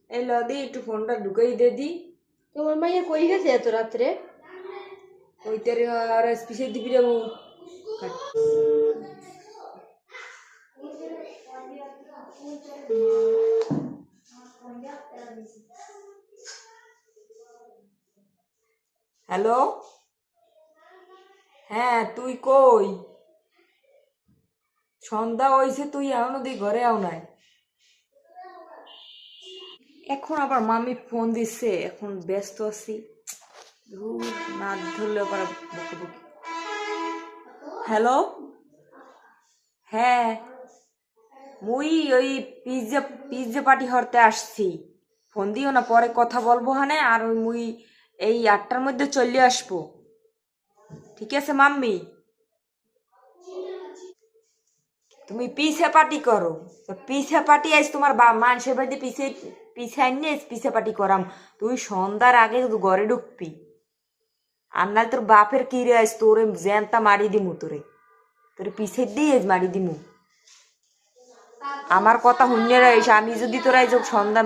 এই ল দি একটু ফোনটা ঢুকাই দে দি। তোমার মাইয়া কই গেছে এত রাত্রে? ওইটারে আর পিছিয়ে দিবি রে মু। হ্যালো, হ্যাঁ তুই কই? সন্ধ্যা হইছে, তুই এখনো দি ঘরে আও নাই? এখন আবার মামি ফোন দিচ্ছে, এখন ব্যস্ত আছি। ধুর, না ধরলে আবার বকাবকি। হ্যালো, হ্যাঁ মুই ওই পিজ্জা পিজ্জা পার্টি হরতে আসছি। ফোন দিও না, পরে কথা বলবো হানে। আর ওই মুই এই 8টার মধ্যে চলে আসবো। ঠিক আছে মাম্মি? তুমি পিছে পার্টি করো। তো পিছে পার্টি আইস তোমার মানুষের বাড়িতে পিছে পিছে আনিয়ে পিছে পার্টি করাম। তুই সন্ধ্যার আগে ঘরে ঢুকবি। আর নাহলে তোর বাপের কি রে আইস, তোরে জ্যানটা মারি দিমু তোরে। তোরে পিছে দিয়ে মারি দিমু। আমার কথা শুনিয়ে রয়েছে, আমি যদি তোরা এই সন্ধ্যা